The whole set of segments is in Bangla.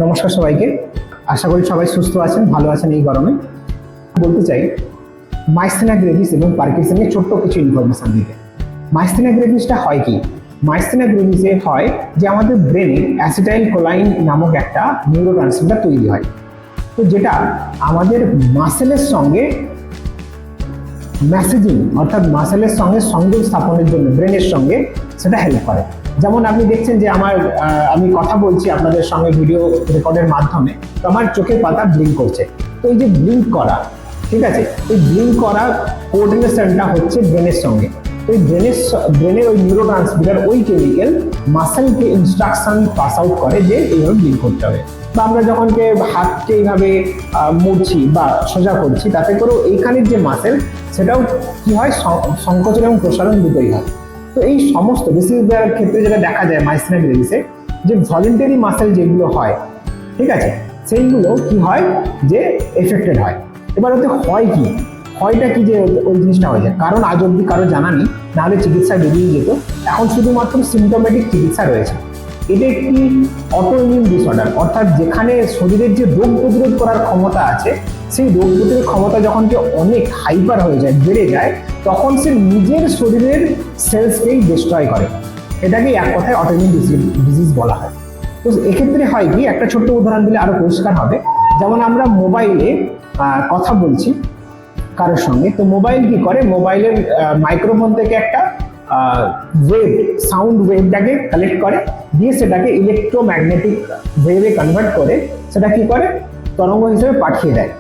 নমস্কার সবাইকে। আশা করি সবাই সুস্থ আছেন, ভালো আছেন এই গরমে। বলতে চাই মাইসথেনিয়া গ্রেভিস এবং পার্কিনসনের ছোট্ট কিছু ইনফরমেশন দিতে। মাইসথেনিয়া গ্রেভিসটা হয় কি? মাইসথেনিয়া গ্রেভিসে হয় যে আমাদের ব্রেনে অ্যাসিটাইল কোলাইন নামক একটা নিউরোট্রান্সমিটার তৈরি হয়, তো যেটা আমাদের মাসেলের সঙ্গে মেসেজিং অর্থাৎ মাসেলের সঙ্গে সংযোগ স্থাপনের জন্য ব্রেনের সঙ্গে সেটা হেল্প করে। যেমন আপনি দেখছেন যে আমি কথা বলছি আপনাদের সঙ্গে ভিডিও রেকর্ডের মাধ্যমে, তো আমার চোখের পাতা ব্লিঙ্ক করছে। তো এই যে ব্লিঙ্ক করা, ঠিক আছে, এই ব্লিঙ্ক করা কোঅর্ডিনেশনটা হচ্ছে ব্রেনের সঙ্গে। তো এই ব্রেনের ওই নিউরোট্রান্সমিটার ওই কেমিক্যাল মাসেলকে ইনস্ট্রাকশন পাস আউট করে যে এইভাবে ব্লিঙ্ক করতে হবে। বা আমরা যখন হাতকে এইভাবে মুড়ছি বা সোজা করছি, তাতে করেও এইখানের যে মাসেল সেটাও কি হয়, সংকোচন এবং প্রসারণ দুটোই হয়। তো এই সমস্ত বেশিরভাগ ক্ষেত্রে যেটা দেখা যায় মাইসথেনিয়া গ্রেভিসে, যে ভলেন্টারি মাসেল যেগুলো হয়, ঠিক আছে, সেইগুলো কি হয় যে এফেক্টেড হয়। এবার ওতে হয় কি, হয়টা কি যে ওই জিনিসটা হয়ে যায়, কারণ আজ অব্দি কারো জানা নেই, নাহলে চিকিৎসা বেরিয়ে যেত। এখন শুধুমাত্র সিমটোমেটিক চিকিৎসা রয়েছে। এটা একটি অটোইমিউন ডিসঅর্ডার, অর্থাৎ যেখানে শরীরের যে রোগ প্রতিরোধ করার ক্ষমতা আছে, সেই রোগ প্রতিরোধ ক্ষমতা যখন অনেক হাইপার হয়ে যায়, বেড়ে যায়, তখন সে নিজের শরীরের সেলসকেই ডিস্ট্রয় করে। এটাকে এক কথায় অটোইমিউন ডিজিজ বলা হয়। তো এক্ষেত্রে হয় কি, একটা ছোট্ট উদাহরণ দিলে আরো পরিষ্কার হবে। যেমন আমরা মোবাইলে কথা বলছি কারোর সঙ্গে, তো মোবাইল কি করে, মোবাইলের মাইক্রোফোন থেকে একটা সাউন্ড ওয়েভটাকে কালেক্ট করে, দিয়ে সেটাকে ইলেকট্রোম্যাগনেটিক ওয়েভে কনভার্ট করে সেটা কি করে, তরঙ্গ হিসেবে পাঠিয়ে দেয়।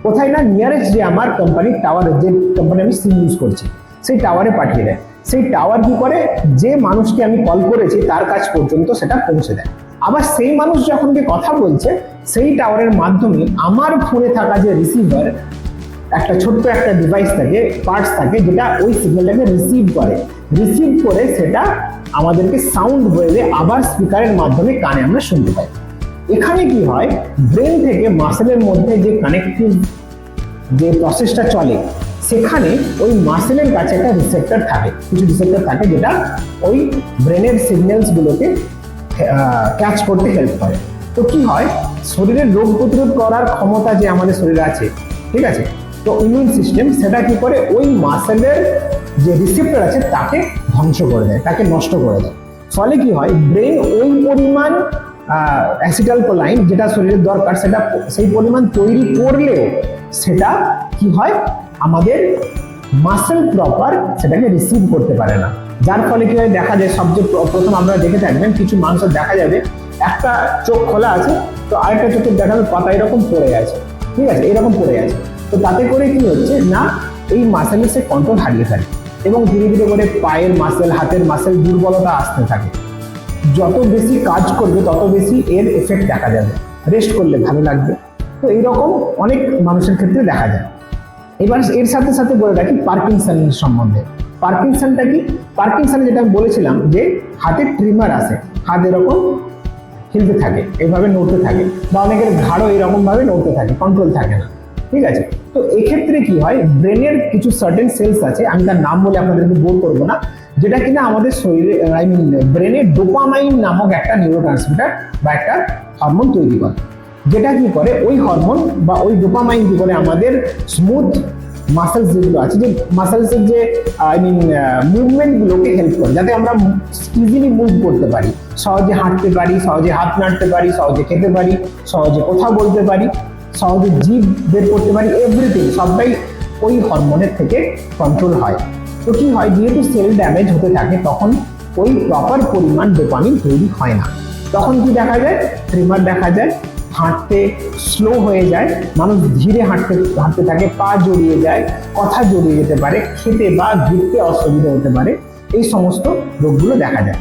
কোথায় না, নিয়ারেস্ট যে আমার কোম্পানির টাওয়ার, যে কোম্পানি আমি সিম ইউজ করছি, সেই টাওয়ারে পাঠিয়ে দেয়। সেই টাওয়ার কি করে, যে মানুষকে আমি কল করেছি তার কাছ পর্যন্ত সেটা পৌঁছে দেয়। আবার সেই মানুষ যখন কথা বলছে, সেই টাওয়ারের মাধ্যমে আমার ফোনে থাকা যে রিসিভার, একটা ছোট্ট একটা ডিভাইস থাকে, পার্টস থাকে, যেটা ওই সিগন্যালটাকে রিসিভ করে সেটা আমাদেরকে সাউন্ড ওয়েভে আবার স্পিকারের মাধ্যমে কানে আমরা শুনতে পাই। এখানে কি হয়, ব্রেন থেকে মাসেলের মধ্যে যে কানেক্টিভ যে প্রসেসটা চলে, সেখানে ওই মাসেলের কাছে একটা রিসেপ্টর থাকে, কিছু রিসেপ্টর থাকে যেটা ওই ব্রেনের সিগন্যালস গুলোকে ক্যাচ করতে হেল্প করে। তো কি হয়, শরীরের রোগ প্রতিরোধ করার ক্ষমতা যে আমাদের শরীরে আছে, ঠিক আছে, তো ইমিউন সিস্টেম সেটা কি করে, ওই মাসেলের যে রিসেপ্টর আছে তাকে ধ্বংস করে দেয়, তাকে নষ্ট করে দেয়। ফলে কি হয়, ব্রেন ওই পরিমাণ অ্যাসিটাইলকোলাইন যেটা শরীরের দরকার, সেটা সেই পরিমাণ তৈরি করলেও সেটা কি হয়, আমাদের মাসেল প্রপার সেটাকে রিসিভ করতে পারে না। যার ফলে কি হয়, দেখা যায় সবচেয়ে প্রথম আপনারা দেখে থাকবেন, কিছু মানুষের দেখা যাবে একটা চোখ খোলা আছে, তো আরেকটা চোখের দেখাবে পাতা এরকম পড়ে আছে, ঠিক আছে, এরকম পড়ে আছে। তো তাতে করে কি হচ্ছে না, এই মাসেলের সে কন্ট্রোল হারিয়ে ফেলে এবং ধীরে ধীরে করে পায়ের মাসেল, হাতের মাসেল দুর্বলতা আসতে থাকে। যত বেশি কাজ করবে তত বেশি এর এফেক্ট দেখা যাবে, রেস্ট করলে ভালো লাগবে। তো এইরকম অনেক মানুষের ক্ষেত্রে দেখা যায়। এবার এর সাথে সাথে বলে রাখি পার্কিনসন সম্বন্ধে। পার্কিনসনটা কি? পার্কিনসন যেটা আমি বলেছিলাম যে হাতে ট্রিমার আসে, হাত এরকম হিলতে থাকে, এইভাবে নড়তে থাকে, বা অনেকের ঘাড়ও এরকম ভাবে নড়তে থাকে, কন্ট্রোল থাকে না, ঠিক আছে। তো এক্ষেত্রে কি হয়, ব্রেনের কিছু সার্টেন সেলস আছে, আমি তার নাম বলে আপনাদেরকে বোর করবো না, যেটা কিনা আমাদের শরীরে ব্রেনে ডোপামাইন নামক একটা নিউরোট্রান্সমিটার বা একটা হরমোন তৈরি করে, যেটা কি করে, ওই হরমোন বা ওই ডোপামাইন কি করে আমাদের স্মুথ মাসেলস যেগুলো আছে, যে মাসেলসের যে মুভমেন্ট গুলোকে হেল্প করে, যাতে আমরা ইজিলি মুভ করতে পারি, সহজে হাঁটতে পারি, সহজে হাত নাড়তে পারি, সহজে খেতে পারি, সহজে কথা বলতে পারি, সহজে জিভ বের করতে পারি, এভরিথিং সবটাই ওই হরমোনের থেকে কন্ট্রোল হয়। তো কি হয়, যেহেতু সেল ড্যামেজ হতে থাকে, তখন ওই প্রপার পরিমাণ ডোপামিন তৈরি হয় না। তখন কি দেখা যায়, ট্রিমার দেখা যায়, হাঁটতে স্লো হয়ে যায়, মানুষ ধীরে হাঁটতে থাকে, পা জড়িয়ে যায়, কথা জড়িয়ে যেতে পারে, খেতে বা ঘুরতে অসুবিধা হতে পারে, এই সমস্ত রোগগুলো দেখা যায়।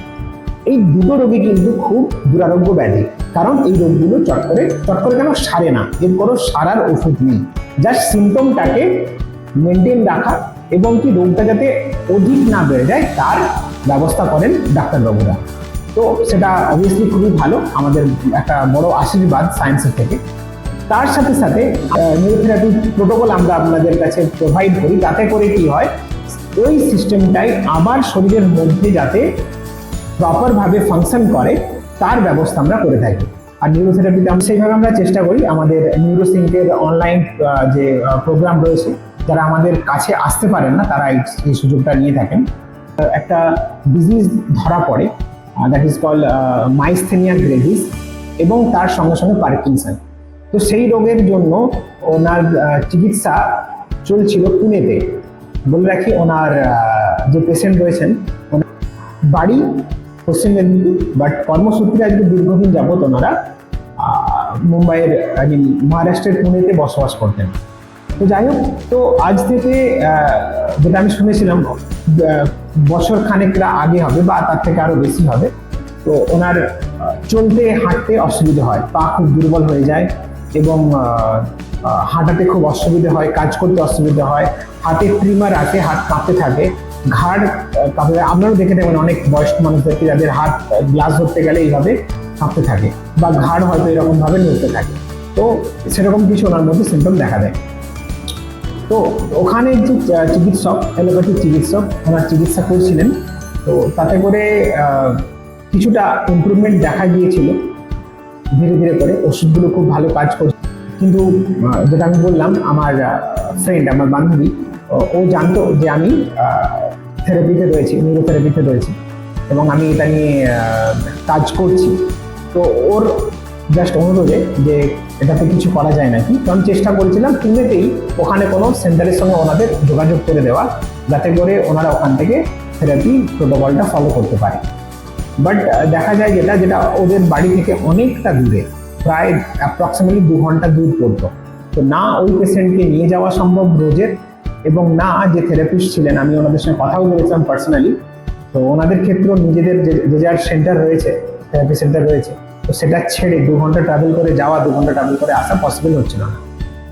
এই দুটো রোগী কিন্তু খুব দুরারোগ্য ব্যাধি, কারণ এই রোগগুলো চট করে কেন সারে না, এর কোনো সারার ওষুধ নেই। জাস্ট সিমটমটাকে মেনটেন রাখা এবং কি রোগটা যাতে অধিক না বেড়ে যায় তার ব্যবস্থা করেন ডাক্তারবাবুরা। তো সেটা অবভিয়াসলি খুবই ভালো, আমাদের একটা বড় আশীর্বাদ সায়েন্সের থেকে। তার সাথে সাথে নিউরোথেরাপি প্রোটোকল আমরা আপনাদের কাছে প্রোভাইড করি, তাতে করে কি হয়, ওই সিস্টেমটাই আবার শরীরের মধ্যে যাতে প্রপারভাবে ফাংশন করে তার ব্যবস্থা আমরা করে থাকি। আর নিউরোথেরাপিতে সেইভাবে আমরা চেষ্টা করি আমাদের নিউরোসিঙ্কের অনলাইন যে প্রোগ্রাম রয়েছে, যারা আমাদের কাছে আসতে পারেন না তারা এই সুযোগটা নিয়ে থাকেন। একটা ডিজিজ ধরা পড়ে, দ্যাট ইজ কল মাইস্থেনিয়া গ্রেভিস, এবং তার সঙ্গে সঙ্গে পার্কিনসন। তো সেই রোগের জন্য ওনার চিকিৎসা চলছিল পুনেতে। বলে রাখি, ওনার যে পেশেন্ট রয়েছেন ওনার বাড়ি পশ্চিম মেদিনীপুর, বাট কর্মসূত্রে আজকে দীর্ঘদিন যাবৎ ওনারা মুম্বাইয়ের মহারাষ্ট্রের পুনেতে বসবাস করতেন। তো যাই হোক, তো আজ থেকে যেটা আমি শুনেছিলাম বছর খানেকটা আগে হবে বা তার থেকে আরো বেশি হবে, তো ওনার চলতে হাঁটতে অসুবিধা হয়, পা খুব দুর্বল হয়ে যায় এবং হাঁটাতে খুব অসুবিধা হয়, কাজ করতে অসুবিধা হয়, হাতে ট্রিমার আছে, হাত কাঁপতে থাকে, ঘাড় কাঁপতে। আপনারাও দেখে থাকবেন অনেক বয়স্ক মানুষদেরকে যাদের হাত গ্লাস ধরতে গেলে এইভাবে কাঁপতে থাকে, বা ঘাড় হয়তো এরকম ভাবে নড়তে থাকে। তো সেরকম কিছু ওনার মধ্যে সিমটম দেখা দেয়। তো ওখানে যে চিকিৎসক, অ্যালোপ্যাথিক চিকিৎসক ওনার চিকিৎসা করছিলেন, তো তাতে করে কিছুটা ইমপ্রুভমেন্ট দেখা গিয়েছিল ধীরে ধীরে করে, ওষুধগুলো খুব ভালো কাজ করছে। কিন্তু যেটা আমি বললাম, আমার ফ্রেন্ড, আমার বান্ধবী, ও জানতো যে আমি থেরাপিতে রয়েছি, নিউরোথেরাপিতে রয়েছি এবং আমি এটা নিয়ে কাজ করছি। তো ওর জাস্ট অনুরোধে যে এটাতে কিছু করা যায় নাকি, তো আমি চেষ্টা করেছিলাম পুনেতেই ওখানে কোনো সেন্টারের সঙ্গে ওনাদের যোগাযোগ করে দেওয়া, যাতে করে ওনারা ওখান থেকে থেরাপি প্রোটোকলটা ফলো করতে পারে। বাট দেখা যায় যেটা ওদের বাড়ি থেকে অনেকটা দূরে, প্রায় অ্যাপ্রক্সিমেটলি 2 ঘন্টা দূর পড়তো। তো না ওই পেশেন্টকে নিয়ে যাওয়া সম্ভব রোজের, এবং না যে থেরাপিস্ট ছিলেন, আমি ওনাদের সঙ্গে কথাও বলেছিলাম পার্সোনালি, তো ওনাদের ক্ষেত্রেও নিজেদের যে যার সেন্টার রয়েছে, থেরাপি সেন্টার রয়েছে, তো সেটা ছেড়ে 2 ঘন্টা ট্রাভেল করে যাওয়া, 2 ঘন্টা ট্রাভেল করে আসা পসিবল হচ্ছিল না।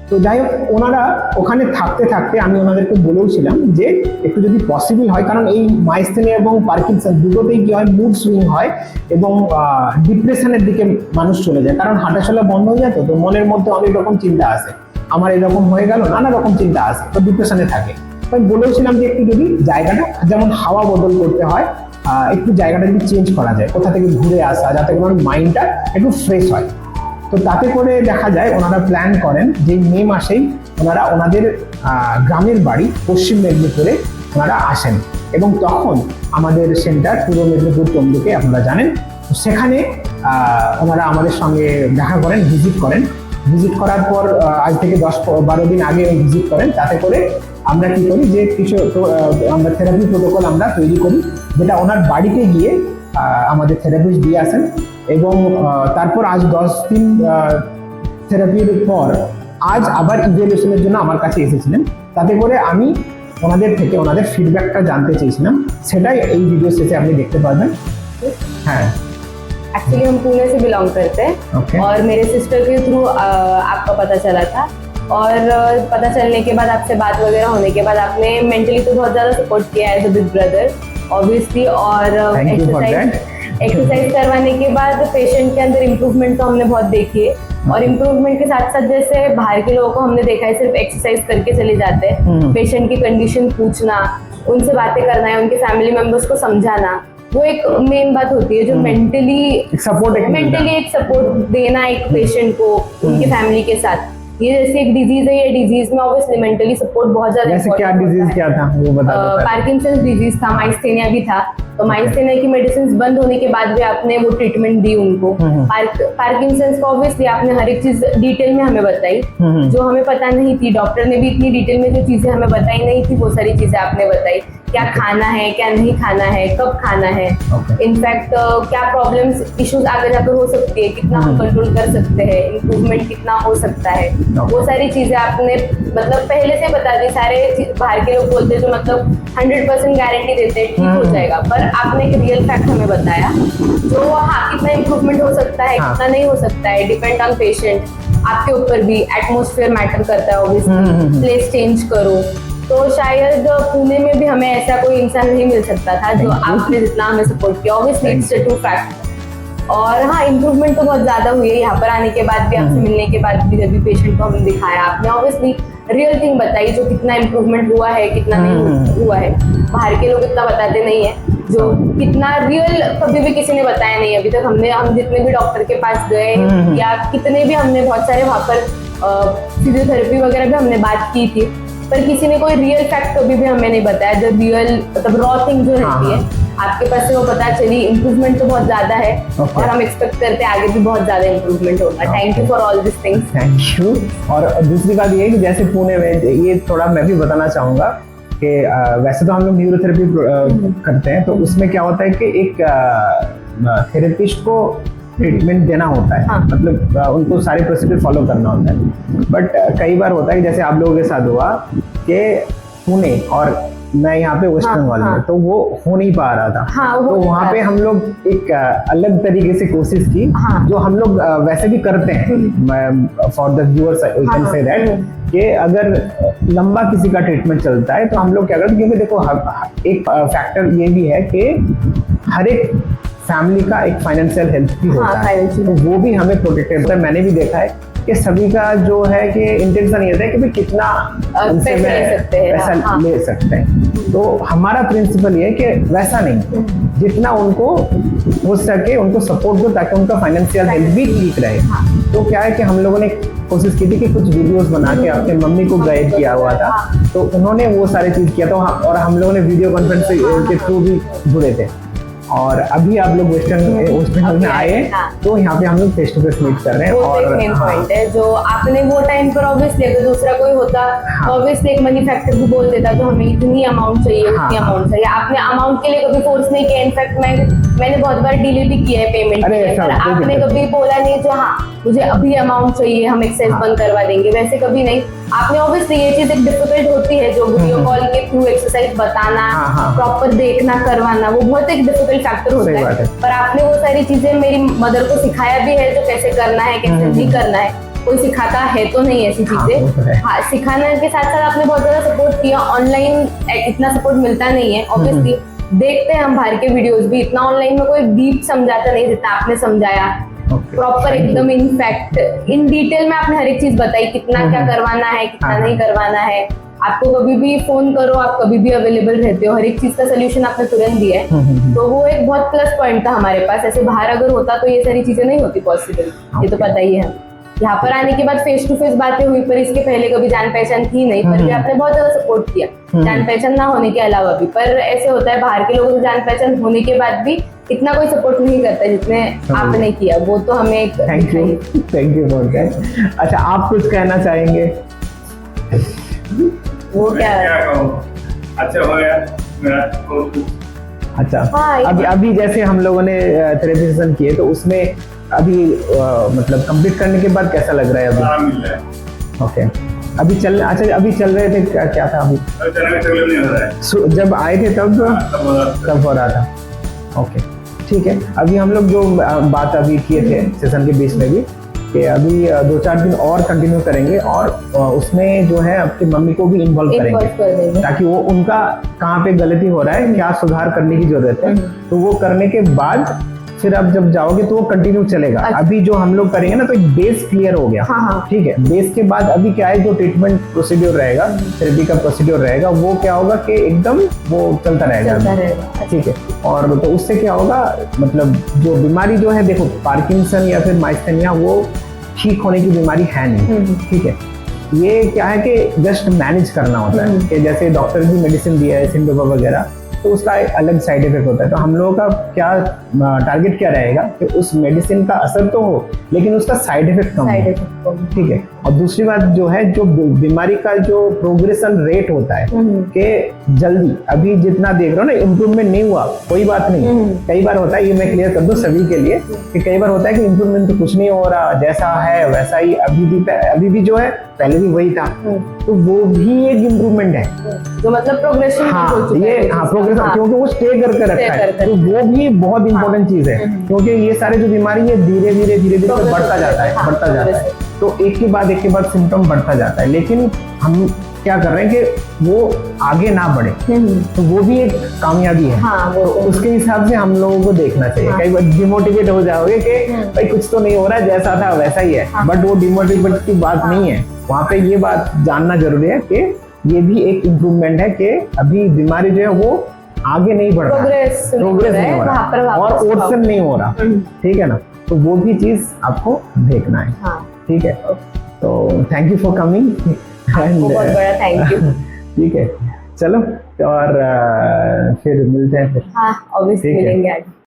তো যাই হোক, ওনারা ওখানে থাকতে থাকতে আমি ওনাদেরকে বলেওছিলাম যে একটু যদি পসিবল হয়, কারণ এই মাইস্থেনিয়া এবং পার্কিনসন দুটোতেই কি হয়, মুড সুইং হয় এবং ডিপ্রেশনের দিকে মানুষ চলে যায়, কারণ হাঁটাচলা বন্ধ হয়ে যায়। তো মনের মধ্যে অনেক রকম চিন্তা আসে, আমার এরকম হয়ে গেল, নানা রকম চিন্তা আসে, তো ডিপ্রেশনে থাকে। তো আমি বলেওছিলাম যে একটু যদি জায়গাটা, যেমন হাওয়া বদল করতে হয়, একটু জায়গাটা যদি চেঞ্জ করা যায়, কোথা থেকে ঘুরে আসা, যাতে করে মাইন্ডটা একটু ফ্রেশ হয়। তো তাতে করে দেখা যায় ওনারা প্ল্যান করেন যে মে মাসেই ওনারা ওনাদের গ্রামের বাড়ি পশ্চিম মেদিনীপুরে ওনারা আসেন, এবং তখন আমাদের সেন্টার পূর্ব মেদিনীপুর তমলুকে, আপনারা জানেন। তো সেখানে ওনারা আমাদের সঙ্গে দেখা করেন, ভিজিট করেন। ভিজিট করার পর আজ থেকে 10-12 দিন আগে ভিজিট করেন। তাতে করে আমরা কি করি, যে কিছু আমরা থেরাপি প্রোটোকল আমরা তৈরি করি, যেটা ওনার বাড়িতে গিয়ে আমাদের থেরাপিস্ট দিয়ে আসেন, এবং তারপর আজ 10 দিন থেরাপির পর আজ আবার ইভ্যালুয়েশনের জন্য আমার কাছে এসেছিলেন। তাতে করে আমি ওনাদের থেকে ওনাদের ফিডব্যাকটা জানতে চেয়েছিলাম, সেটাই এই ভিডিও শেষে আপনি দেখতে পারবেন। হ্যাঁ, एक्चुअली हम पुणे से बिलोंग करते हैं। Okay. और मेरे सिस्टर के थ्रू आपका पता चला था, और पता चलने के बाद आपसे बात वगैरह होने के बाद आपने मेंटली तो बहुत ज़्यादा सपोर्ट किया है, as a big brother obviously. और एक्सरसाइज करवाने के बाद पेशेंट के अंदर इम्प्रूवमेंट तो हमने बहुत देखी है, और इम्प्रूवमेंट के साथ साथ जैसे बाहर के लोगों को हमने देखा है सिर्फ एक्सरसाइज करके चले जाते हैं, पेशेंट की कंडीशन पूछना, उनसे बातें करना है, उनके फैमिली मेंबर्स को समझाना, वो एक मेन बात होती है जो मेंटली एक सपोर्ट देना एक पेशेंट को उनकी फैमिली के साथ। ये जैसे एक डिजीज है, ये डिजीज में ऑब्वियसली मेंटली सपोर्ट बहुत ज्यादा क्या था वो बता दो। पार्किंसंस डिजीज था, माइस्थेनिया भी था। तो माइस्थेनिया की मेडिसिन बंद होने के बाद भी आपने वो ट्रीटमेंट दी उनको। पार्किंसंस को ऑब्वियसली आपने हर एक चीज डिटेल में हमें बताई, जो हमें पता नहीं थी। डॉक्टर ने भी इतनी डिटेल में जो चीजें हमें बताई नहीं थी, वो सारी चीजें आपने बताई। क्या खाना है, क्या नहीं खाना है, कब खाना है, इनफैक्ट क्या प्रॉब्लम्स इश्यूज आगे जाकर हो सकती है, कितना हम कंट्रोल कर सकते हैं, इम्प्रूवमेंट कितना हो सकता है, वो सारी चीजें आपने मतलब पहले से बता दी। सारे बाहर के लोग बोलते जो मतलब 100% गारंटी देते हैं ठीक हो जाएगा, पर आपने एक रियल फैक्ट हमें बताया जो हाँ कितना इम्प्रूवमेंट हो सकता है, कितना नहीं हो सकता है, डिपेंड ऑन पेशेंट। आपके ऊपर भी एटमोस्फेयर मैटर करता है ऑब्वियसली, प्लेस चेंज करो। तो शायद पुणे में भी हमें ऐसा कोई इंसान नहीं मिल सकता था जो आपने जितना हमें सपोर्ट किया। Obviously it's a true fact. और हाँ, इम्प्रूवमेंट तो बहुत ज्यादा हुई है यहाँ पर आने के बाद भी, आपसे मिलने के बाद भी, जब भी पेशेंट को हमने दिखाया, आपने ऑब्वियसली रियल थिंग बताई जो कितना इम्प्रूवमेंट हुआ है, कितना नहीं हुआ है। बाहर के लोग इतना बताते नहीं है, जो कितना रियल कभी भी किसी ने बताया नहीं अभी तक। हम जितने भी डॉक्टर के पास गए या कितने भी हमने बहुत सारे वहाँ पर फिजियोथेरेपी वगैरह भी हमने बात की थी, पर किसी ने कोई रियल फैक्ट कभी भी हमें नहीं बताया। जो रियल मतलब रॉ थिंग जो रहती है आपके पास से वो पता चली। इम्प्रूवमेंट तो बहुत ज्यादा है और हम एक्सपेक्ट करते हैं आगे भी बहुत ज्यादा इम्प्रूवमेंट होगा। Thank you for all this things. Thank you. और दूसरी बात ये है कि जैसे पुणे में, ये थोड़ा मैं भी बताना चाहूँगा कि वैसे तो हम लोग न्यूरोथेरेपी करते हैं, तो उसमें क्या होता है कि एक थेरेपिस्ट को ट्रीटमेंट देना होता है। हाँ। मतलब उनको सारे प्रोसीजर फॉलो करना होता है। बट कई बार होता है कि जैसे आप लोगों के साथ हुआ कि पुणे और मैं यहाँ पे वेस्ट बंगाल में, तो वो हो नहीं पा रहा था। हाँ, तो वहाँ पे हम लोग एक अलग तरीके से कोशिश की, जो हम लोग वैसे भी करते हैं। For the viewers I can say that कि अगर लंबा किसी का ट्रीटमेंट चलता है तो हम लोग क्या करते हैं, क्योंकि देखो एक फैक्टर ये भी है कि हर एक फैमिली का एक फाइनेंशियल हेल्थ भी होता है, तो वो भी हमें प्रोटेक्टेड होता है। मैंने भी देखा है कि सभी का जो है कि इंटेंशन ये होता है कि भाई कितना उनसे पैसा ले सकते हैं। तो हमारा प्रिंसिपल ये है कि वैसा नहीं, जितना उनको हो सके उनको सपोर्ट दो ताकि उनका फाइनेंशियल हेल्थ भी ठीक रहे। तो क्या है कि हम लोगों ने कोशिश की थी कि कुछ वीडियोस बना के अपने मम्मी को गाइड किया हुआ था, तो उन्होंने वो सारे चीज किया था। और हम लोगों ने वीडियो कॉन्फ्रेंस के थ्रू भी जुड़े थे। और अभी आप लोग वेस्टर्न में आए, तो यहाँ पे हम लोग फेस टू फेस मीट कर रहे हैं। और मेन पॉइंट है जो आपने वो टाइम पर ऑब्वियसली अगर दूसरा कोई होता ऑब्वियसली एक मनी फैक्टर भी बोल देता तो हमें इतनी अमाउंट चाहिए उतनी अमाउंट चाहिए। आपने अमाउंट के लिए कभी फोर्स नहीं किया। इनफैक्ट मैंने बहुत बार डिले भी किया है पेमेंट के लिए, पर आपने कभी बोला नहीं जो हाँ मुझे अभी अमाउंट चाहिए, हम एक्सरसाइज बंद करवा देंगे, वैसे कभी नहीं। आपने ऑब्वियसली ये चीज एक डिफिकल्ट होती है जो वीडियो कॉल के थ्रू एक्सरसाइज बताना, प्रॉपर देखना, करवाना, वो बहुत एक डिफिकल्ट फैक्टर होता है। पर आपने वो सारी चीजें मेरी मदर को सिखाया भी है, जो कैसे करना है कैसे नहीं करना है। कोई सिखाता है तो नहीं ऐसी चीजें। हाँ, सिखाने के साथ साथ आपने बहुत ज्यादा सपोर्ट किया। ऑनलाइन इतना सपोर्ट मिलता नहीं है ऑब्वियसली। देखते हैं हम बाहर के वीडियोस भी, इतना ऑनलाइन में कोई डीप समझाता नहीं जितना आपने समझाया। प्रॉपर एकदम इनफैक्ट इन डिटेल में आपने हर एक चीज बताई, कितना क्या करवाना है कितना नहीं करवाना है। आपको कभी भी फोन करो, आप कभी भी अवेलेबल रहते हो, हर एक चीज का सोल्यूशन आपने तुरंत दिया है। तो वो एक बहुत प्लस पॉइंट था हमारे पास। ऐसे बाहर अगर होता तो ये सारी चीजें नहीं होती पॉसिबल, ये तो पता ही है। यहाँ पर आने के बाद फेस टू फेस बातें हुई, पर इसके पहले कभी जान पहचान थी नहीं, पर भी आपने बहुत ज्यादा सपोर्ट किया जान पहचान ना होने के अलावा भी। पर ऐसे होता है बाहर के लोगों से जान पहचान होने के बाद भी इतना कोई सपोर्ट नहीं करता जितने आपने किया, वो तो हमें एक थैंक यू फॉर दैट। अच्छा, आप कुछ कहना चाहेंगे? वो क्या अच्छा हो गया। अच्छा, अभी जैसे हम लोगों ने थेरेपी सेशन किए, तो उसमें अभी मतलब कंप्लीट करने के बाद कैसा लग रहा है? अभी मिल रहा है। ओके, अभी चल रहे थे, क्या था अभी? नहीं हो रहा है। जब आए थे तब हो रहा था। ओके, ठीक है। अभी हम लोग जो बात अभी किए थे सेशन के बीच में भी कि अभी 2-4 दिन और कंटिन्यू करेंगे, और उसमें जो है आपकी मम्मी को भी इन्वॉल्व करेंगे ताकि वो उनका कहाँ पे गलती हो रहा है, क्या सुधार करने की जरूरत है, तो वो करने के बाद फिर अब जब जाओगे तो वो कंटिन्यू चलेगा। अभी जो हम लोग करेंगे ना, तो एक बेस क्लियर हो गया। ठीक है, बेस के बाद अभी क्या है, जो ट्रीटमेंट प्रोसीड्योर रहेगा, थेरेपी का प्रोसीड्योर रहेगा, वो क्या होगा कि एकदम वो चलता रहेगा। ठीक है, और तो उससे क्या होगा, मतलब जो बीमारी जो है, देखो पार्किंसन या फिर माइस्थेनिया वो ठीक होने की बीमारी है नहीं। ठीक है, ये क्या है कि जस्ट मैनेज करना होता है कि जैसे डॉक्टर भी मेडिसिन दिया है सिंडोपा वगैरह, तो उसका एक अलग साइड इफेक्ट होता है। तो हम लोगों का क्या टारगेट क्या रहेगा कि उस मेडिसिन का असर तो हो लेकिन उसका साइड इफेक्ट कम हो। ठीक है, और दूसरी बात जो है, जो बीमारी का जो प्रोग्रेशन रेट होता है कि जल्दी, अभी जितना देख रहे हो ना इम्प्रूवमेंट नहीं हुआ, कोई बात नहीं। कई बार होता है, ये मैं क्लियर कर दूं सभी के लिए कि कई बार होता है कि इम्प्रूवमेंट तो कुछ नहीं हो रहा, जैसा है वैसा ही अभी भी जो है पहले भी वही था, तो वो भी एक इम्प्रूवमेंट है, जो मतलब प्रोग्रेशन। प्रोग्रेशन, क्योंकि वो स्टे करके रखा है, तो वो भी बहुत इंपॉर्टेंट चीज है। क्योंकि ये सारे जो बीमारी है धीरे धीरे बढ़ता जाता है, तो एक के बाद सिम्टम बढ़ता जाता है, लेकिन हम क्या कर रहे हैं कि वो आगे ना बढ़े, तो वो भी एक कामयाबी है। तो उसके हिसाब से हम लोगों को देखना चाहिए। कई बार डिमोटिवेट हो जाओगे कि भाई कुछ तो नहीं हो रहा है, जैसा था वैसा ही है, बट वो डिमोटिवेट की बात नहीं है। वहाँ पे ये बात जानना जरूरी है कि ये भी एक इम्प्रूवमेंट है कि अभी बीमारी जो है वो आगे नहीं बढ़ रहा Progress नहीं हो प्रोग्रेस रहा नहीं है, हो वहाँ पर रहा वापस और आओ। ओरसन नहीं हो रहा, ठीक है ना, तो वो भी चीज आपको देखना है, हाँ ठीक है। तो थैंक यू फॉर कमिंग आपको बहुत बड़ा थैंक यू। ठीक है, चलो और फिर मिलते हैं फिर। हाँ ऑब्वियसली ठीक है। मिलेंगे आज।